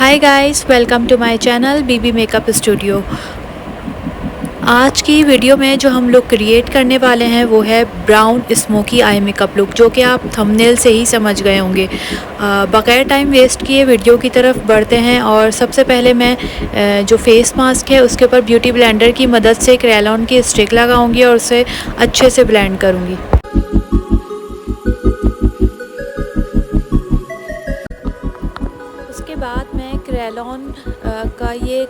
Hi guys, welcome to my channel BB makeup studio. आज की video में जो हम लोग क्रिएट करने वाले हैं वो है brown smoky eye makeup look, जो कि आप थंबनेल से ही समझ गए होंगे। बगैर टाइम वेस्ट किए वीडियो की तरफ बढ़ते हैं। और सबसे पहले मैं जो फेस मास्क है उसके ऊपर ब्यूटी ब्लेंडर की मदद से क्रेयॉन की स्टिक लगाऊंगी और उसे अच्छे से ब्लेंड करूँगी। उसके बाद मैं क्रेयॉन का ये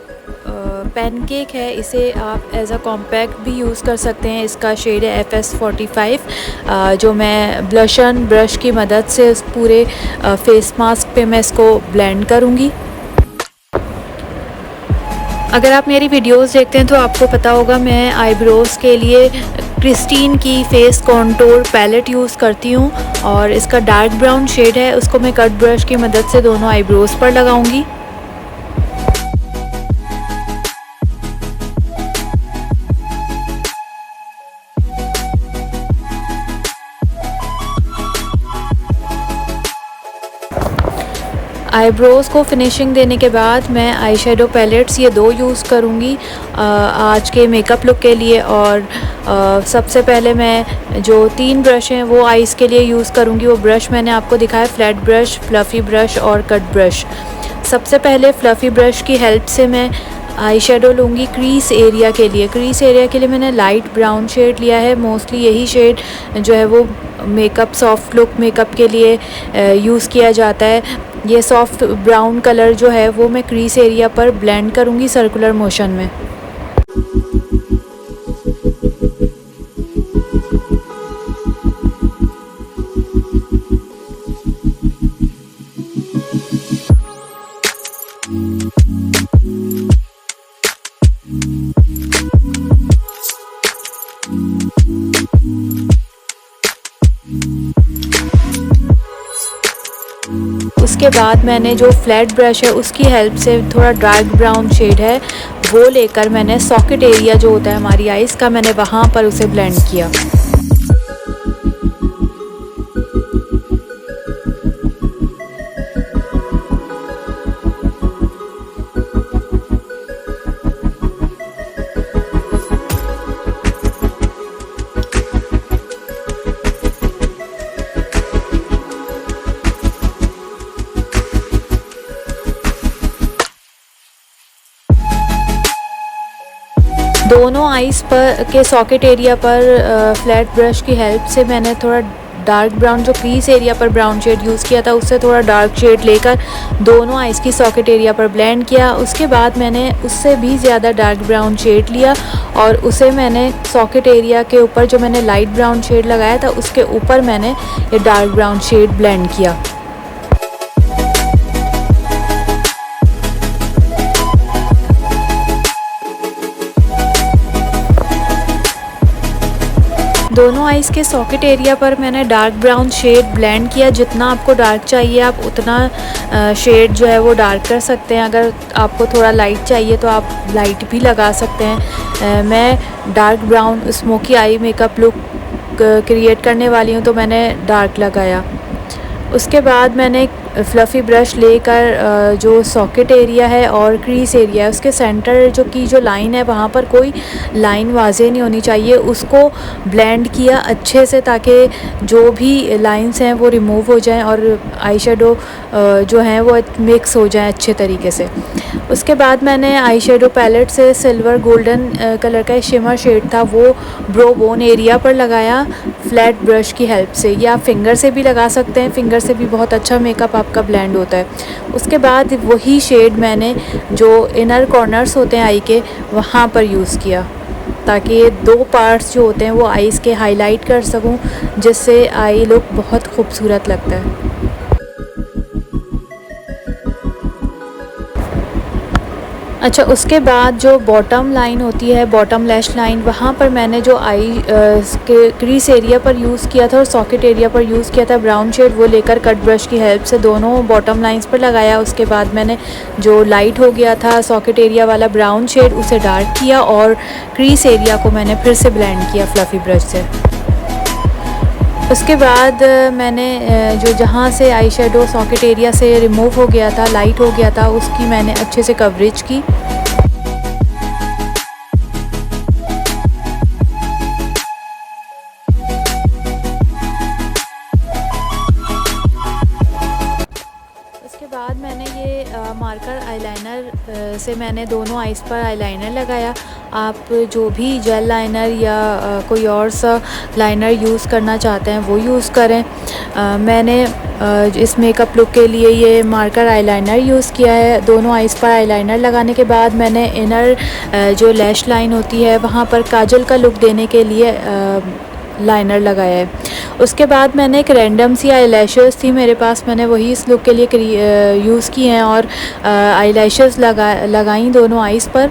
पैनकेक है, इसे आप एज अ कॉम्पैक्ट भी यूज़ कर सकते हैं। इसका शेड है FS45, जो मैं ब्लशन ब्रश की मदद से इस पूरे फेस मास्क पे मैं इसको ब्लेंड करूँगी। अगर आप मेरी वीडियोस देखते हैं तो आपको पता होगा मैं आईब्रोज़ के लिए क्रिस्टीन की फेस कॉन्टूर पैलेट यूज़ करती हूँ और इसका डार्क ब्राउन शेड है, उसको मैं कट ब्रश की मदद से दोनों आईब्रोज़ पर लगाऊंगी। आईब्रोज़ को फिनिशिंग देने के बाद मैं आई शेडो पैलेट्स ये दो यूज़ करूँगी आज के मेकअप लुक के लिए। और सबसे पहले मैं जो 3 ब्रश हैं वो आईज़ के लिए यूज़ करूँगी। वो ब्रश मैंने आपको दिखाया, फ्लैट ब्रश, फ्लफ़ी ब्रश और कट ब्रश। सबसे पहले फ्लफ़ी ब्रश की हेल्प से मैं आई शेडो लूँगी क्रीज एरिया के लिए। क्रीज एरिया के लिए मैंने लाइट ब्राउन शेड लिया है। मोस्टली यही शेड जो है वो मेकअप सॉफ्ट लुक मेकअप के लिए यूज़ किया जाता है। ये सॉफ्ट ब्राउन कलर जो है वो मैं क्रीज एरिया पर ब्लेंड करूँगी सर्कुलर मोशन में। उसके बाद मैंने जो फ्लैट ब्रश है उसकी हेल्प से थोड़ा डार्क ब्राउन शेड है वो लेकर मैंने सॉकेट एरिया जो होता है हमारी आईज़ का, मैंने वहाँ पर उसे ब्लेंड किया। दोनों आईज़ पर के सॉकेट एरिया पर फ्लैट ब्रश की हेल्प से मैंने थोड़ा डार्क ब्राउन, जो क्रीज एरिया पर ब्राउन शेड यूज़ किया था उससे थोड़ा डार्क शेड लेकर दोनों आईज़ की सॉकेट एरिया पर ब्लेंड किया। उसके बाद मैंने उससे भी ज़्यादा डार्क ब्राउन शेड लिया और उसे मैंने सॉकेट एरिया के ऊपर जो मैंने लाइट ब्राउन शेड लगाया था उसके ऊपर मैंने ये डार्क ब्राउन शेड ब्लेंड किया। दोनों आईज़ के सॉकेट एरिया पर मैंने डार्क ब्राउन शेड ब्लेंड किया। जितना आपको डार्क चाहिए आप उतना शेड जो है वो डार्क कर सकते हैं। अगर आपको थोड़ा लाइट चाहिए तो आप लाइट भी लगा सकते हैं। मैं dark brown smoky eye makeup look create करने वाली हूँ तो मैंने डार्क लगाया। उसके बाद मैंने फ्लफ़ी ब्रश लेकर जो सॉकेट एरिया है और क्रीज एरिया है उसके सेंटर जो लाइन है वहाँ पर कोई लाइन वाज़ेह नहीं होनी चाहिए, उसको ब्लेंड किया अच्छे से ताकि जो भी लाइंस हैं वो रिमूव हो जाएं और आई शेडो जो हैं वो मिक्स हो जाएं अच्छे तरीके से। उसके बाद मैंने आई शेडो पैलेट से सिल्वर गोल्डन कलर का शिमर शेड था वो ब्रो बोन एरिया पर लगाया फ्लैट ब्रश की हेल्प से, या आप फिंगर से भी लगा सकते हैं। फिंगर से भी बहुत अच्छा मेकअप आपका ब्लेंड होता है। उसके बाद वही शेड मैंने जो इनर कॉर्नर्स होते हैं आई के वहाँ पर यूज़ किया ताकि ये दो पार्ट्स जो होते हैं वो आईज़ के हाईलाइट कर सकूं, जिससे आई लुक बहुत खूबसूरत लगता है। अच्छा, उसके बाद जो बॉटम लाइन होती है, बॉटम लैश लाइन, वहाँ पर मैंने जो आई के क्रीज एरिया पर यूज़ किया था और सॉकेट एरिया पर यूज़ किया था ब्राउन शेड, वो लेकर कट ब्रश की हेल्प से दोनों बॉटम लाइंस पर लगाया। उसके बाद मैंने जो लाइट हो गया था सॉकेट एरिया वाला ब्राउन शेड उसे डार्क किया और क्रीज एरिया को मैंने फिर से ब्लेंड किया फ्लफ़ी ब्रश से। उसके बाद मैंने जो जहाँ से आई शेडो सॉकेट एरिया से रिमूव हो गया था, लाइट हो गया था, उसकी मैंने अच्छे से कवरेज की। उसके बाद मैंने ये मार्कर आईलाइनर से मैंने दोनों आइज़ पर आईलाइनर लगाया। आप जो भी जेल लाइनर या कोई और सा लाइनर यूज़ करना चाहते हैं वो यूज़ करें। मैंने इस मेकअप लुक के लिए ये मार्कर आईलाइनर यूज़ किया है। दोनों आइज़ पर आईलाइनर लगाने के बाद मैंने इनर जो लैश लाइन होती है वहाँ पर काजल का लुक देने के लिए लाइनर लगाया है। उसके बाद मैंने एक रैंडम सी आईलैशेस थी मेरे पास, मैंने वही इस लुक के लिए यूज़ की हैं और आईलैशेस लगाई दोनों आइज़ पर।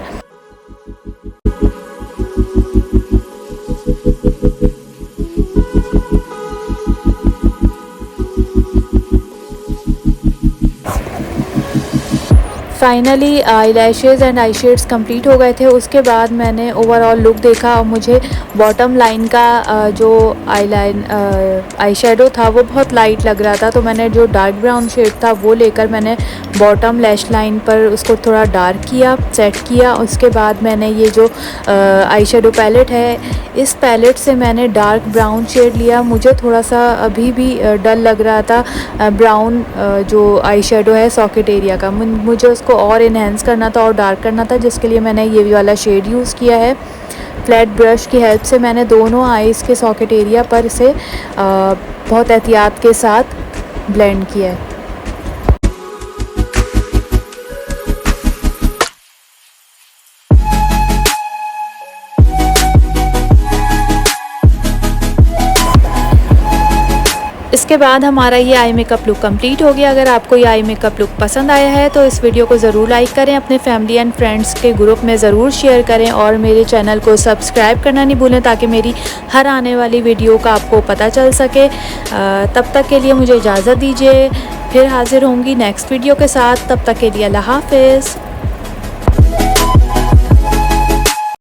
Finally eyelashes and I shades complete हो गए थे। उसके बाद मैंने ओवरऑल लुक देखा और मुझे बॉटम लाइन का जो आई शेडो था वो बहुत लाइट लग रहा था, तो मैंने जो डार्क ब्राउन शेड था वो लेकर मैंने बॉटम लैश लाइन पर उसको थोड़ा डार्क किया, सेट किया। उसके बाद मैंने ये जो आई शेडो पैलेट है, इस पैलेट से मैंने डार्क ब्राउन शेड लिया। मुझे थोड़ा सा अभी भी डल लग रहा था ब्राउन जो आई शेडो है सॉकेट एरिया का, मुझे उसको और इन्हेंस करना था और डार्क करना था, जिसके लिए मैंने ये वाला शेड यूज़ किया है। फ्लैट ब्रश की हेल्प से मैंने दोनों आइज़ के सॉकेट एरिया पर इसे बहुत एहतियात के साथ ब्लेंड किया है। इसके बाद हमारा ये आई मेकअप लुक कंप्लीट हो गया। अगर आपको ये आई मेकअप लुक पसंद आया है तो इस वीडियो को ज़रूर लाइक करें, अपने फैमिली एंड फ्रेंड्स के ग्रुप में ज़रूर शेयर करें और मेरे चैनल को सब्सक्राइब करना नहीं भूलें ताकि मेरी हर आने वाली वीडियो का आपको पता चल सके। तब तक के लिए मुझे इजाज़त दीजिए, फिर हाजिर होंगी नेक्स्ट वीडियो के साथ। तब तक के लिए अल्लाह हाफ़िज़।